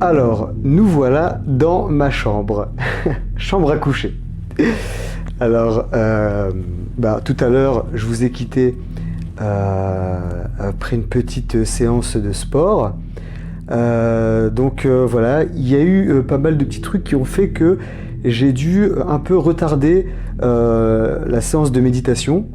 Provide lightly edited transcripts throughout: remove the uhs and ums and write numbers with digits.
Alors, nous voilà dans ma chambre, chambre à coucher. Alors, tout à l'heure, je vous ai quitté après une petite séance de sport. Voilà, il y a eu pas mal de petits trucs qui ont fait que j'ai dû un peu retarder la séance de méditation.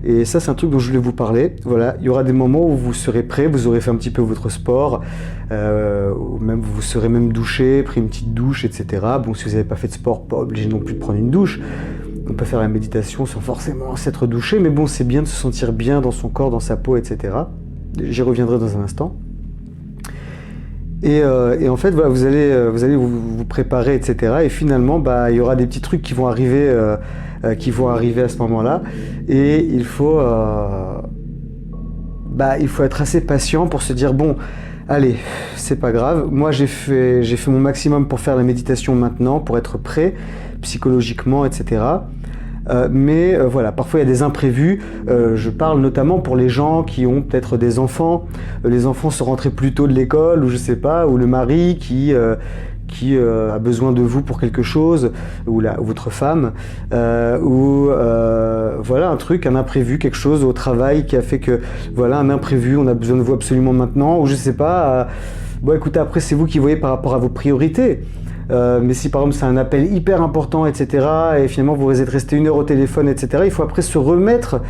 Et ça, c'est un truc dont je voulais vous parler. Voilà, il y aura des moments où vous serez prêt, vous aurez fait un petit peu votre sport, ou même vous serez même douché, pris une petite douche, etc. Bon, si vous n'avez pas fait de sport, pas obligé non plus de prendre une douche. On peut faire la méditation sans forcément s'être douché, mais bon, c'est bien de se sentir bien dans son corps, dans sa peau, etc. J'y reviendrai dans un instant. Et en fait, voilà, vous allez vous préparer, etc. Et finalement, il y aura des petits trucs qui vont arriver à ce moment-là. Et il faut être assez patient pour se dire, bon, allez, c'est pas grave. Moi, j'ai fait mon maximum pour faire la méditation maintenant, pour être prêt psychologiquement, etc. Voilà, parfois il y a des imprévus. Je parle notamment pour les gens qui ont peut-être des enfants. Les enfants sont rentrés plus tôt de l'école, ou je sais pas, ou le mari qui a besoin de vous pour quelque chose, ou votre femme, voilà un imprévu, quelque chose au travail qui a fait que, voilà, un imprévu, on a besoin de vous absolument maintenant, ou je sais pas. Écoutez, après c'est vous qui voyez par rapport à vos priorités. Mais si par exemple c'est un appel hyper important, etc., et finalement vous êtes resté 1 heure au téléphone, etc., il faut après se remettre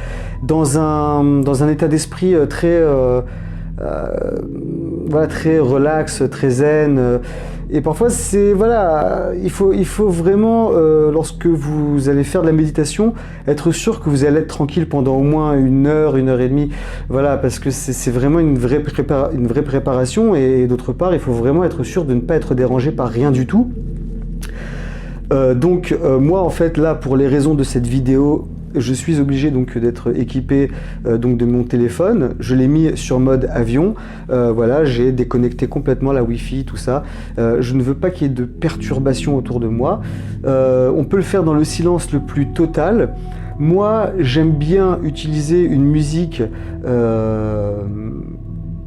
dans un état d'esprit très relax, très zen. Et parfois il faut vraiment, lorsque vous allez faire de la méditation, être sûr que vous allez être tranquille pendant au moins 1 heure, 1 heure et demie. Voilà, parce que c'est vraiment une vraie préparation, et d'autre part, il faut vraiment être sûr de ne pas être dérangé par rien du tout. Moi, en fait, là, pour les raisons de cette vidéo, je suis obligé donc d'être équipé de mon téléphone. Je l'ai mis sur mode avion. Voilà, j'ai déconnecté complètement la Wi-Fi, tout ça. Je ne veux pas qu'il y ait de perturbations autour de moi. On peut le faire dans le silence le plus total. Moi, j'aime bien utiliser une musique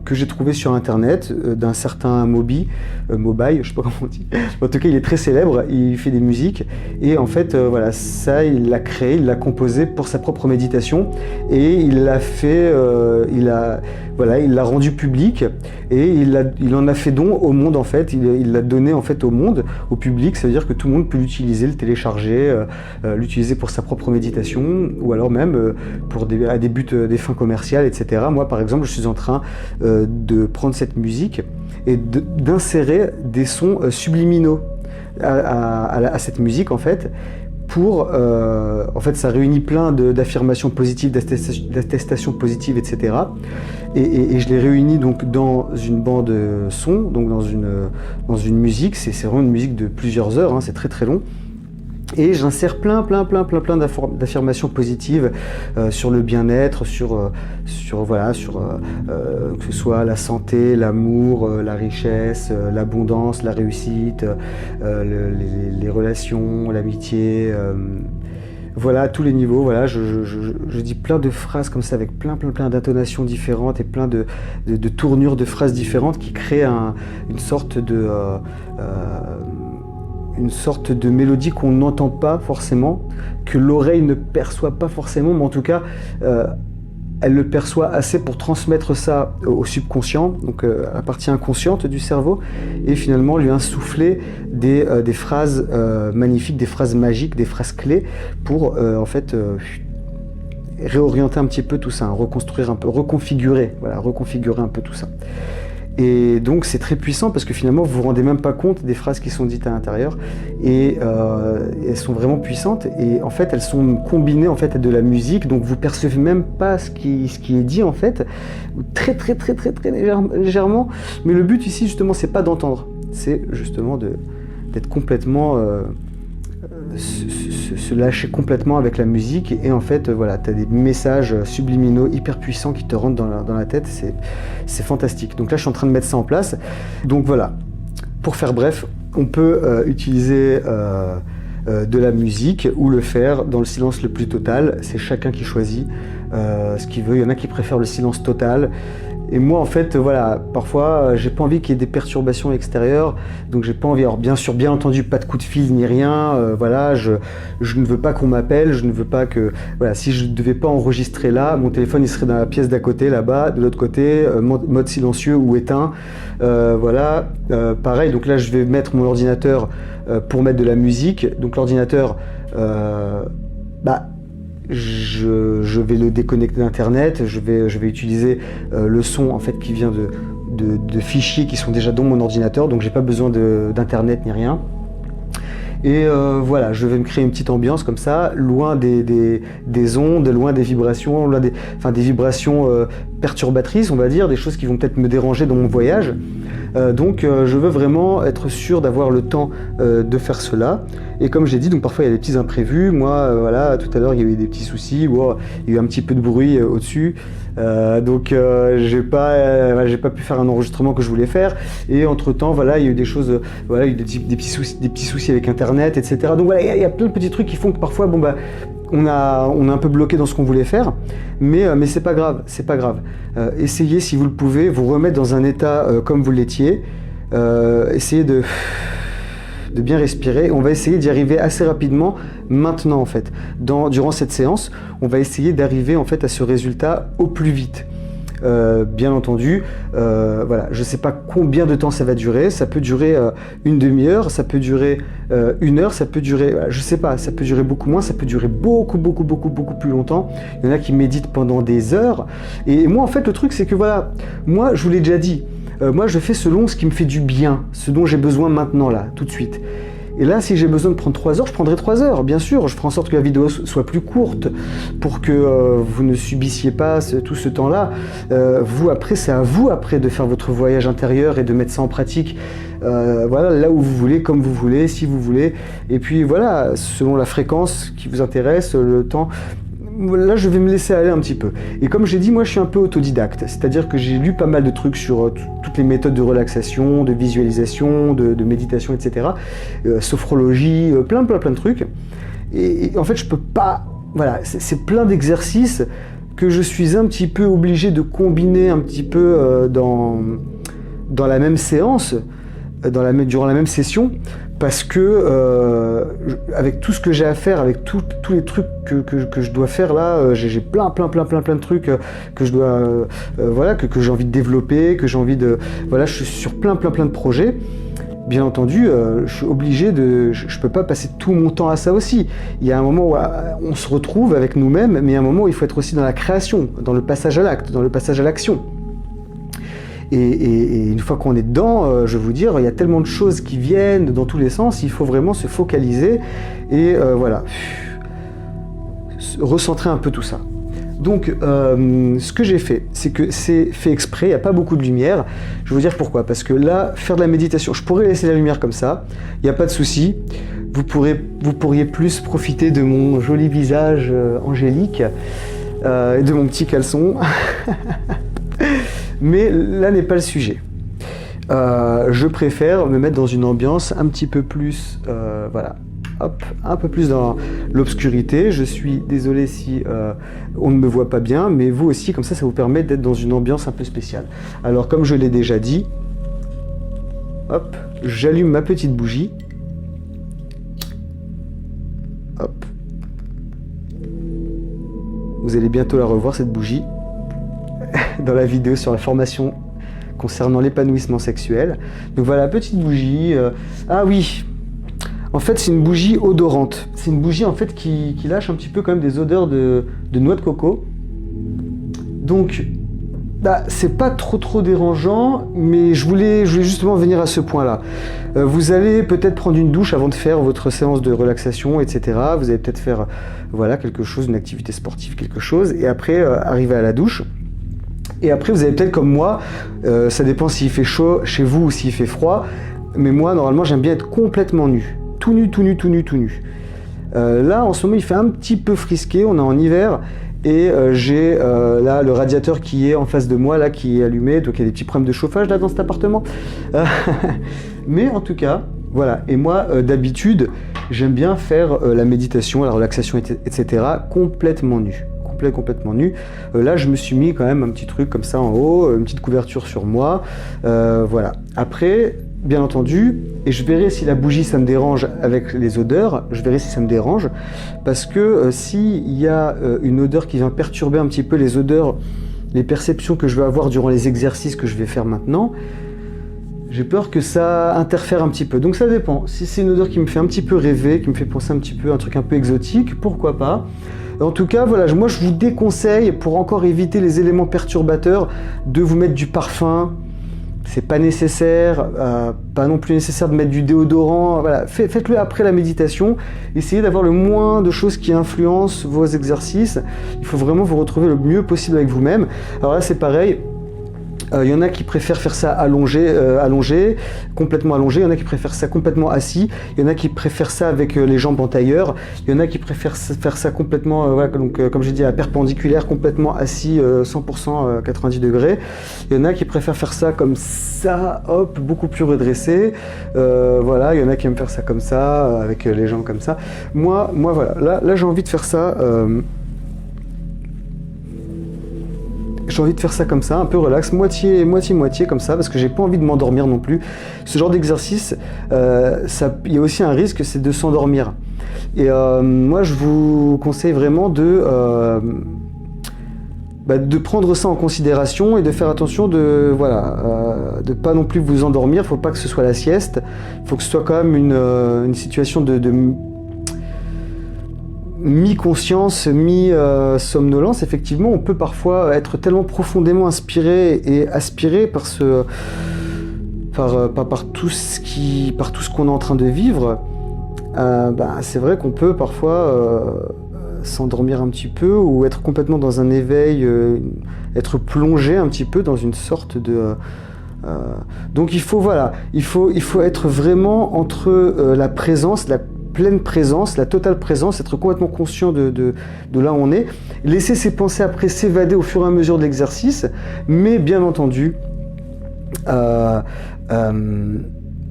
que j'ai trouvé sur internet d'un certain Mobile, je sais pas comment on dit. En tout cas, il est très célèbre, il fait des musiques, et en fait, voilà, ça, il l'a créé, il l'a composé pour sa propre méditation, et il l'a fait, il l'a rendu public, et il en a fait don au monde, en fait. Il l'a donné en fait au monde, au public. Ça veut dire que tout le monde peut l'utiliser, le télécharger, l'utiliser pour sa propre méditation, ou alors même à des buts, des fins commerciales, etc. Moi, par exemple, je suis en train de prendre cette musique et d'insérer des sons subliminaux à cette musique, en fait, en fait, ça réunit plein d'affirmations positives, d'attestations positives, etc. Et je les réunis donc dans une bande son, donc dans une musique. C'est vraiment une musique de plusieurs heures, hein, c'est très très long. Et j'insère plein d'affirmations positives sur le bien-être, sur que ce soit la santé, l'amour, la richesse, l'abondance, la réussite, les relations, l'amitié, voilà, à tous les niveaux. Voilà, je dis plein de phrases comme ça, avec plein d'intonations différentes et plein de tournures de phrases différentes qui créent une sorte de mélodie qu'on n'entend pas forcément, que l'oreille ne perçoit pas forcément, mais en tout cas, elle le perçoit assez pour transmettre ça au subconscient, donc à la partie inconsciente du cerveau, et finalement lui insuffler des phrases magnifiques, des phrases magiques, des phrases clés pour en fait réorienter un petit peu tout ça, reconstruire un peu, reconfigurer un peu tout ça. Et donc c'est très puissant parce que finalement vous vous rendez même pas compte des phrases qui sont dites à l'intérieur, et elles sont vraiment puissantes, et en fait elles sont combinées en fait à de la musique, donc vous percevez même pas ce qui est dit en fait, très légèrement. Mais le but ici justement c'est pas d'entendre, c'est justement d'être complètement se lâcher complètement avec la musique, et en fait voilà, tu as des messages subliminaux hyper puissants qui te rentrent dans la tête, c'est fantastique. Donc là je suis en train de mettre ça en place. Donc voilà, pour faire bref, on peut utiliser de la musique ou le faire dans le silence le plus total. C'est chacun qui choisit ce qu'il veut. Il y en a qui préfèrent le silence total, Et moi, en fait, voilà, parfois, j'ai pas envie qu'il y ait des perturbations extérieures, donc j'ai pas envie. Alors, bien sûr, bien entendu, pas de coup de fil ni rien. Voilà, je ne veux pas qu'on m'appelle, je ne veux pas que. Voilà, si je devais pas enregistrer là, mon téléphone il serait dans la pièce d'à côté, là-bas, de l'autre côté, mode silencieux ou éteint. Voilà, pareil. Donc là, je vais mettre mon ordinateur pour mettre de la musique. Donc l'ordinateur, je vais le déconnecter d'internet, je vais utiliser le son en fait qui vient de fichiers qui sont déjà dans mon ordinateur, donc j'ai pas besoin d'internet ni rien. Et voilà, je vais me créer une petite ambiance comme ça, loin des ondes, loin des vibrations, loin des vibrations perturbatrices, on va dire, des choses qui vont peut-être me déranger dans mon voyage. Donc je veux vraiment être sûr d'avoir le temps de faire cela. Et comme j'ai dit, donc parfois il y a des petits imprévus. Moi, voilà, tout à l'heure il y a eu des petits soucis, il y a eu un petit peu de bruit au-dessus. Donc j'ai pas pu faire un enregistrement que je voulais faire. Et entre-temps, voilà, il y a eu des choses, voilà, il y a eu des petits soucis avec Internet, etc. Donc voilà, il y a plein de petits trucs qui font que parfois, bon bah, on est un peu bloqué dans ce qu'on voulait faire, mais c'est pas grave, c'est pas grave. Essayez, si vous le pouvez, vous remettre dans un état comme vous l'étiez. Essayez de bien respirer. On va essayer d'y arriver assez rapidement maintenant en fait. Durant cette séance, on va essayer d'arriver en fait à ce résultat au plus vite. Bien entendu, voilà, je ne sais pas combien de temps ça va durer, ça peut durer une demi-heure, ça peut durer une heure, ça peut durer, je ne sais pas, ça peut durer beaucoup moins, ça peut durer beaucoup plus longtemps. Il y en a qui méditent pendant des heures. Et moi, en fait, le truc, c'est que voilà, moi, je vous l'ai déjà dit, moi, je fais selon ce qui me fait du bien, ce dont j'ai besoin maintenant, là, tout de suite. Et là, si j'ai besoin de prendre 3 heures, je prendrai 3 heures, bien sûr. Je ferai en sorte que la vidéo soit plus courte pour que vous ne subissiez pas tout ce temps-là. Vous, après, c'est à vous, après, de faire votre voyage intérieur et de mettre ça en pratique. Voilà, là où vous voulez, comme vous voulez, si vous voulez. Et puis, voilà, selon la fréquence qui vous intéresse, le temps... Là, je vais me laisser aller un petit peu. Et comme j'ai dit, moi, je suis un peu autodidacte. C'est-à-dire que j'ai lu pas mal de trucs sur toutes les méthodes de relaxation, de visualisation, de méditation, etc. Sophrologie, plein de trucs. Et en fait, je peux pas... Voilà, c'est plein d'exercices que je suis un petit peu obligé de combiner un petit peu dans la même séance, durant la même session, parce que avec tout ce que j'ai à faire, avec tous les trucs que je dois faire là, j'ai plein de trucs que je dois voilà, que j'ai envie de développer, que j'ai envie de... Voilà, je suis sur plein de projets. Bien entendu, je suis obligé je peux pas passer tout mon temps à ça aussi. Il y a un moment où on se retrouve avec nous-mêmes, mais il y a un moment où il faut être aussi dans la création, dans le passage à l'acte, dans le passage à l'action. Et une fois qu'on est dedans, je vais vous dire, il y a tellement de choses qui viennent dans tous les sens, il faut vraiment se focaliser et voilà, recentrer un peu tout ça. Donc, ce que j'ai fait, c'est que c'est fait exprès, il n'y a pas beaucoup de lumière. Je vais vous dire pourquoi. Parce que là, faire de la méditation, je pourrais laisser la lumière comme ça, il n'y a pas de souci. Vous pourriez plus profiter de mon joli visage angélique et de mon petit caleçon. Mais là n'est pas le sujet. Je préfère me mettre dans une ambiance un petit peu plus, voilà, hop, un peu plus dans l'obscurité. Je suis désolé si on ne me voit pas bien, mais vous aussi, comme ça vous permet d'être dans une ambiance un peu spéciale. Alors, comme je l'ai déjà dit, hop, j'allume ma petite bougie. Hop. Vous allez bientôt la revoir, cette bougie, dans la vidéo sur la formation concernant l'épanouissement sexuel. Donc voilà, petite bougie. Ah oui, en fait c'est une bougie odorante. C'est une bougie en fait qui lâche un petit peu quand même des odeurs de noix de coco. Donc c'est pas trop dérangeant, mais je voulais justement venir à ce point-là. Vous allez peut-être prendre une douche avant de faire votre séance de relaxation, etc. Vous allez peut-être faire voilà, quelque chose, une activité sportive, quelque chose, et après arriver à la douche. Et après, vous avez peut-être comme moi, ça dépend s'il fait chaud chez vous ou s'il fait froid, mais moi, normalement, j'aime bien être complètement nu. Tout nu. Là, en ce moment, il fait un petit peu frisqué, on est en hiver, et j'ai là le radiateur qui est en face de moi, là, qui est allumé, donc il y a des petits problèmes de chauffage là dans cet appartement. Mais en tout cas, voilà. Et moi, d'habitude, j'aime bien faire la méditation, la relaxation, etc. complètement nu. complet, complètement nu. Là, je me suis mis quand même un petit truc comme ça en haut, une petite couverture sur moi. Voilà. Après, bien entendu, et je verrai si la bougie ça me dérange avec les odeurs, je verrai si ça me dérange, parce que s'il y a une odeur qui vient perturber un petit peu les odeurs, les perceptions que je vais avoir durant les exercices que je vais faire maintenant, j'ai peur que ça interfère un petit peu. Donc ça dépend. Si c'est une odeur qui me fait un petit peu rêver, qui me fait penser un petit peu à un truc un peu exotique, pourquoi pas. En tout cas, voilà, moi je vous déconseille, pour encore éviter les éléments perturbateurs, de vous mettre du parfum. C'est pas nécessaire, pas non plus nécessaire de mettre du déodorant. Voilà, faites-le après la méditation. Essayez d'avoir le moins de choses qui influencent vos exercices. Il faut vraiment vous retrouver le mieux possible avec vous-même. Alors là, c'est pareil. Il y en a qui préfèrent faire ça allongé, complètement allongé. Il y en a qui préfèrent ça complètement assis. Il y en a qui préfèrent ça avec les jambes en tailleur. Il y en a qui préfèrent faire ça complètement, voilà, donc, comme j'ai dit, à perpendiculaire, complètement assis, 100% 90 degrés. Il y en a qui préfèrent faire ça comme ça, hop, beaucoup plus redressé. Voilà, il y en a qui aiment faire ça comme ça, avec les jambes comme ça. Moi voilà, là j'ai envie de faire ça. J'ai envie de faire ça comme ça, un peu relax, moitié comme ça, parce que j'ai pas envie de m'endormir non plus. Ce genre d'exercice, il y a aussi un risque, c'est de s'endormir. Et moi, je vous conseille vraiment de prendre ça en considération et de faire attention de pas non plus vous endormir. Il faut pas que ce soit la sieste. Il faut que ce soit quand même une situation de mi-conscience, mi-somnolence. Effectivement, on peut parfois être tellement profondément inspiré et aspiré par tout ce qu'on est en train de vivre. C'est vrai qu'on peut parfois s'endormir un petit peu ou être complètement dans un éveil, être plongé un petit peu dans une sorte de... donc il faut être vraiment entre la présence, la pleine présence, la totale présence, être complètement conscient de là où on est, laisser ses pensées après s'évader au fur et à mesure de l'exercice, mais bien entendu,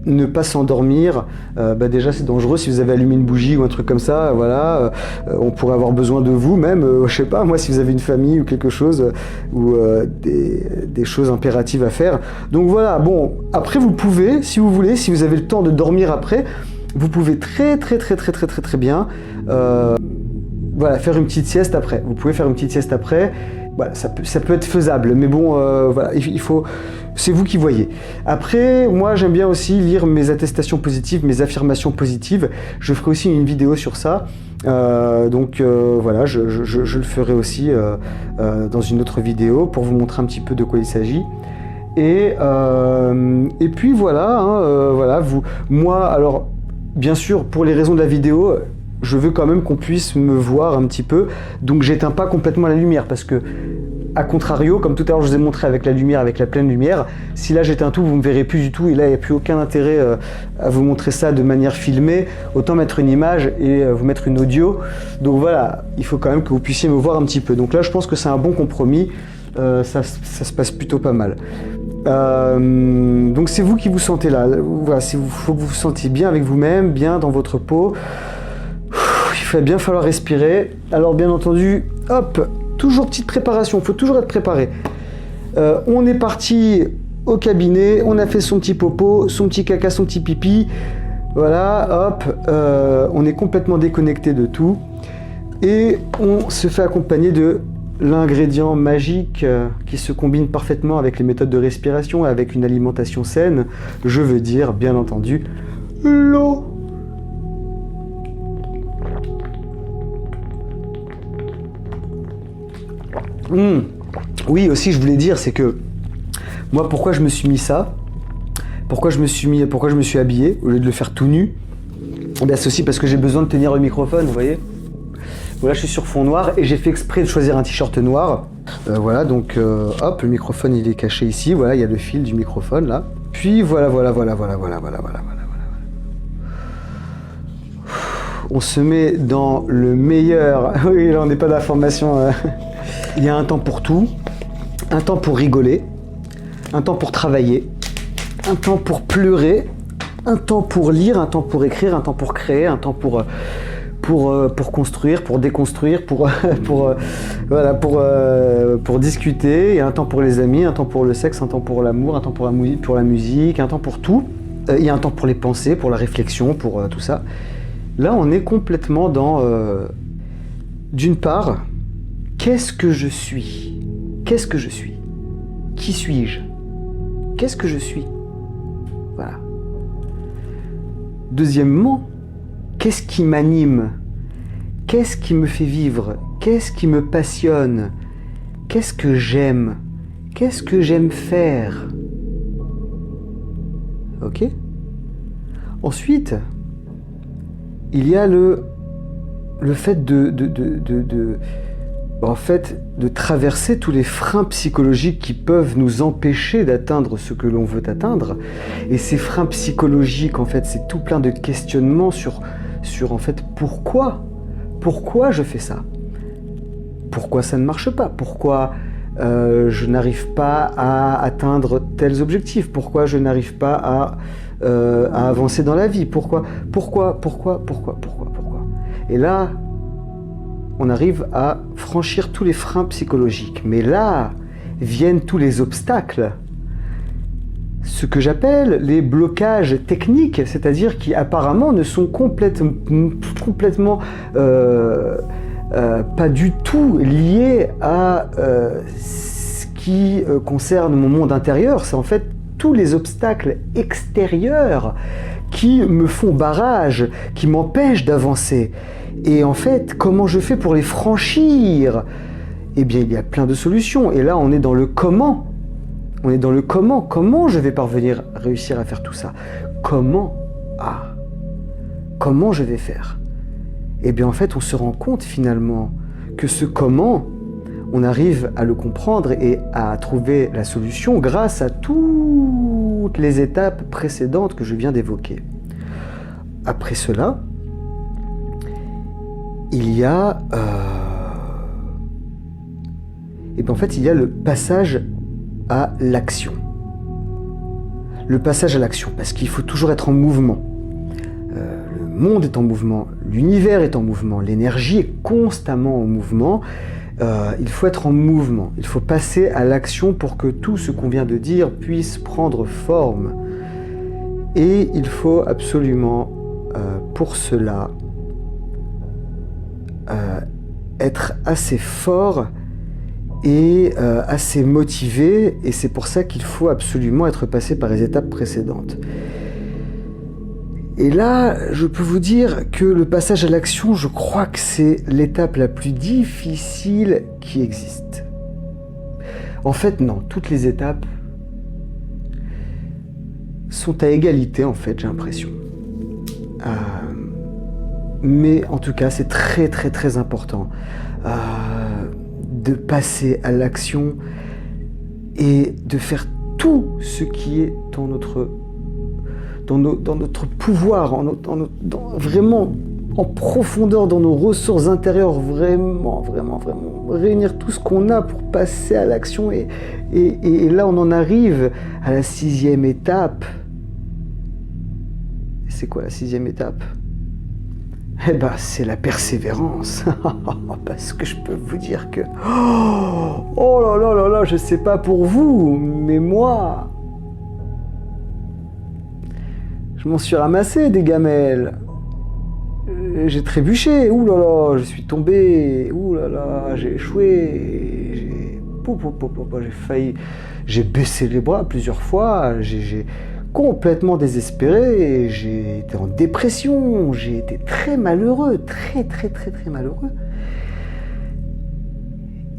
ne pas s'endormir. Déjà c'est dangereux si vous avez allumé une bougie ou un truc comme ça, voilà, on pourrait avoir besoin de vous même, je sais pas, moi si vous avez une famille ou quelque chose, ou des choses impératives à faire. Donc voilà, bon, après vous pouvez, si vous voulez, si vous avez le temps de dormir après, vous pouvez très bien faire une petite sieste après. Vous pouvez faire une petite sieste après. Voilà, ça peut être faisable, mais bon, voilà, c'est vous qui voyez. Après, moi, j'aime bien aussi lire mes attestations positives, mes affirmations positives. Je ferai aussi une vidéo sur ça. Voilà, je le ferai aussi dans une autre vidéo pour vous montrer un petit peu de quoi il s'agit. Et puis voilà, moi, alors, bien sûr, pour les raisons de la vidéo, je veux quand même qu'on puisse me voir un petit peu, donc j'éteins pas complètement la lumière, parce que, à contrario, comme tout à l'heure je vous ai montré avec la lumière, avec la pleine lumière, si là j'éteins tout, vous me verrez plus du tout, et là il n'y a plus aucun intérêt à vous montrer ça de manière filmée, autant mettre une image et vous mettre une audio, donc voilà, il faut quand même que vous puissiez me voir un petit peu, donc là je pense que c'est un bon compromis, ça se passe plutôt pas mal. Donc c'est vous qui vous sentez là, voilà, faut que vous vous sentiez bien avec vous-même, bien dans votre peau. Il va bien falloir respirer. Alors bien entendu, hop, toujours petite préparation, il faut toujours être préparé. On est parti au cabinet, on a fait son petit popo, son petit caca, son petit pipi. Voilà, hop, on est complètement déconnecté de tout. Et on se fait accompagner de l'ingrédient magique qui se combine parfaitement avec les méthodes de respiration et avec une alimentation saine. Je veux dire, bien entendu, l'eau. Oui, aussi je voulais dire, c'est que moi, pourquoi je me suis mis ça, pourquoi je me suis habillé au lieu de le faire tout nu, c'est aussi parce que j'ai besoin de tenir le microphone, vous voyez. Voilà, je suis sur fond noir et j'ai fait exprès de choisir un t-shirt noir. Voilà, donc hop, le microphone il est caché ici, voilà, il y a le fil du microphone là. Puis voilà. On se met dans le meilleur... Oui, là on n'est pas d'information. Il y a un temps pour tout, un temps pour rigoler, un temps pour travailler, un temps pour pleurer, un temps pour lire, un temps pour écrire, un temps pour créer, un temps pour pour construire, pour déconstruire, voilà, pour discuter, et un temps pour les amis, un temps pour le sexe, un temps pour l'amour, un temps pour la musique, un temps pour tout. Il y a un temps pour les pensées, pour la réflexion, pour tout ça. Là, on est complètement dans, d'une part, qu'est-ce que je suis? Qu'est-ce que je suis? Qui suis-je? Qu'est-ce que je suis? Voilà. Deuxièmement, qu'est-ce qui m'anime? Qu'est-ce qui me fait vivre? Qu'est-ce qui me passionne? Qu'est-ce que j'aime? Qu'est-ce que j'aime faire? Ok? Ensuite, il y a le fait de traverser tous les freins psychologiques qui peuvent nous empêcher d'atteindre ce que l'on veut atteindre. Et ces freins psychologiques, en fait, c'est tout plein de questionnements sur en fait, pourquoi je fais ça? Pourquoi ça ne marche pas? Pourquoi je n'arrive pas à atteindre tels objectifs? Pourquoi je n'arrive pas à avancer dans la vie? Pourquoi? Et là, on arrive à franchir tous les freins psychologiques. Mais là viennent tous les obstacles. Ce que j'appelle les blocages techniques, c'est-à-dire qui apparemment ne sont complètement pas du tout liés à ce qui concerne mon monde intérieur. C'est en fait tous les obstacles extérieurs qui me font barrage, qui m'empêchent d'avancer. Et en fait, comment je fais pour les franchir? Eh bien, il y a plein de solutions. Et là, on est dans le comment. On est dans le comment. Comment je vais réussir à faire tout ça? Comment? Comment je vais faire? Eh bien, en fait, on se rend compte finalement que ce comment, on arrive à le comprendre et à trouver la solution grâce à toutes les étapes précédentes que je viens d'évoquer. Après cela, il y a en fait, il y a le passage à l'action. Le passage à l'action, parce qu'il faut toujours être en mouvement. Le monde est en mouvement, l'univers est en mouvement, l'énergie est constamment en mouvement. Il faut être en mouvement, il faut passer à l'action pour que tout ce qu'on vient de dire puisse prendre forme. Et il faut absolument, pour cela, être assez fort et assez motivé, et c'est pour ça qu'il faut absolument être passé par les étapes précédentes. Et là, je peux vous dire que le passage à l'action, je crois que c'est l'étape la plus difficile qui existe. En fait, non, toutes les étapes sont à égalité, en fait, j'ai l'impression. Mais en tout cas, c'est très très très important de passer à l'action et de faire tout ce qui est dans notre pouvoir, vraiment en profondeur dans nos ressources intérieures, vraiment réunir tout ce qu'on a pour passer à l'action. Et là, on en arrive à la 6e étape. C'est quoi la 6e étape? Eh ben, c'est la persévérance. Parce que je peux vous dire que... Oh là là là là, je sais pas pour vous, mais moi... Je m'en suis ramassé des gamelles. J'ai trébuché. Ouh là là, je suis tombé. Ouh là là, j'ai échoué. J'ai failli... J'ai baissé les bras plusieurs fois. J'ai complètement désespéré, j'ai été en dépression, j'ai été très malheureux, très malheureux.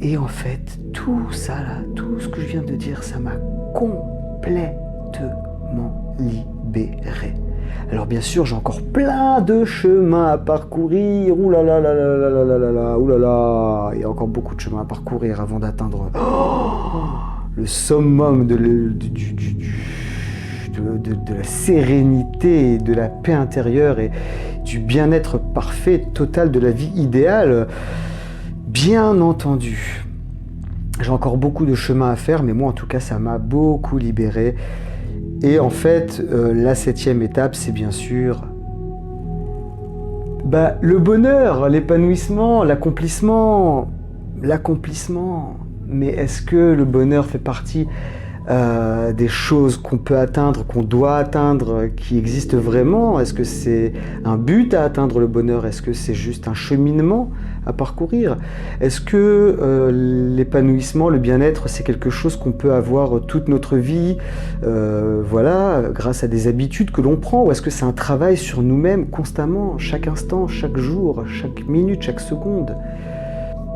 Et en fait, tout ça là, tout ce que je viens de dire, ça m'a complètement libéré. Alors bien sûr, j'ai encore plein de chemins à parcourir, ouh là là là là là là là là, ouh là là, il y a encore beaucoup de chemins à parcourir avant d'atteindre le summum de la sérénité, de la paix intérieure et du bien-être parfait, total de la vie idéale. Bien entendu, j'ai encore beaucoup de chemin à faire, mais moi en tout cas ça m'a beaucoup libéré. Et en fait, la 7e étape, c'est bien sûr Le bonheur, l'épanouissement, l'accomplissement. Mais est-ce que le bonheur fait partie des choses qu'on peut atteindre, qu'on doit atteindre, qui existent vraiment? Est-ce que c'est un but à atteindre, le bonheur? Est-ce que c'est juste un cheminement à parcourir? Est-ce que l'épanouissement, le bien-être, c'est quelque chose qu'on peut avoir toute notre vie, grâce à des habitudes que l'on prend? Ou est-ce que c'est un travail sur nous-mêmes constamment, chaque instant, chaque jour, chaque minute, chaque seconde?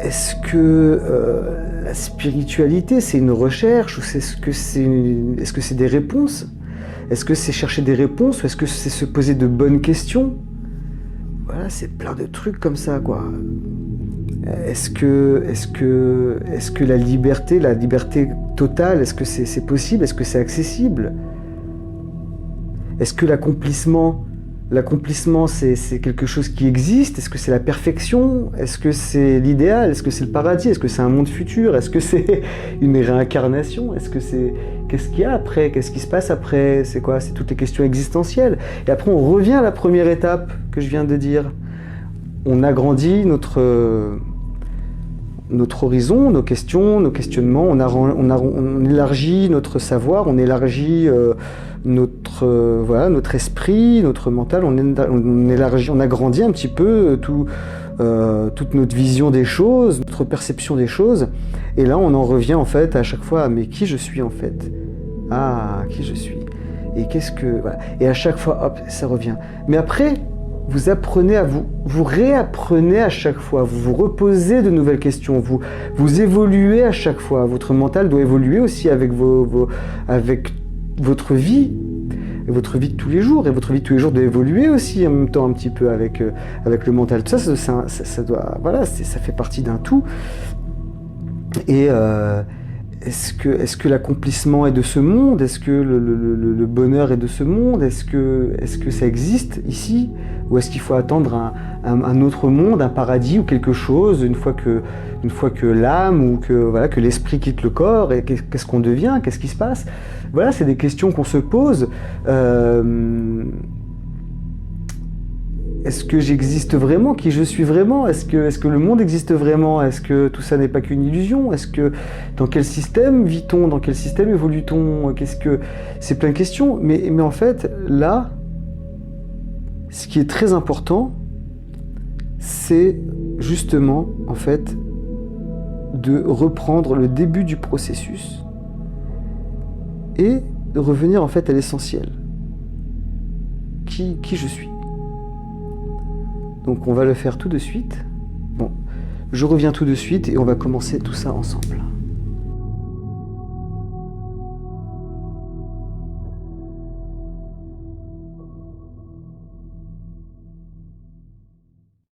Est-ce que la spiritualité, c'est une recherche, ou est-ce que c'est des réponses? Est-ce que c'est chercher des réponses, ou est-ce que c'est se poser de bonnes questions? Voilà, c'est plein de trucs comme ça, quoi. Est-ce que la liberté totale, est-ce que c'est possible? Est-ce que c'est accessible? Est-ce que l'accomplissement, c'est quelque chose qui existe? Est-ce que c'est la perfection? Est-ce que c'est l'idéal? Est-ce que c'est le paradis? Est-ce que c'est un monde futur? Est-ce que c'est une réincarnation? Qu'est-ce qu'il y a après? Qu'est-ce qui se passe après? C'est quoi? C'est toutes les questions existentielles. Et après, on revient à la première étape que je viens de dire. On agrandit notre horizon, nos questions, nos questionnements, on élargit notre savoir, on élargit notre esprit, notre mental, on agrandit un petit peu toute notre vision des choses, notre perception des choses, et là on en revient en fait à chaque fois à mais qui je suis en fait? Ah, qui je suis? Et et à chaque fois, hop, ça revient. Mais après, vous apprenez vous réapprenez à chaque fois, vous vous reposez de nouvelles questions, vous évoluez à chaque fois. Votre mental doit évoluer aussi avec avec votre vie, et votre vie de tous les jours. Et votre vie de tous les jours doit évoluer aussi en même temps un petit peu avec le mental. Tout ça, ça fait partie d'un tout. Et est-ce que l'accomplissement est de ce monde? Est-ce que le bonheur est de ce monde? Est-ce que ça existe ici? Ou est-ce qu'il faut attendre un autre monde, un paradis ou quelque chose, une fois que l'âme ou que l'esprit quitte le corps? Et qu'est-ce qu'on devient? Qu'est-ce qui se passe? Voilà, c'est des questions qu'on se pose. Est-ce que j'existe vraiment? Qui je suis vraiment? Est-ce que le monde existe vraiment? Est-ce que tout ça n'est pas qu'une illusion? Dans quel système vit-on? Dans quel système évolue-t-on? C'est plein de questions. Mais en fait, là, ce qui est très important, c'est justement, en fait, de reprendre le début du processus et de revenir en fait à l'essentiel. Qui je suis? Donc on va le faire tout de suite. Bon, je reviens tout de suite et on va commencer tout ça ensemble.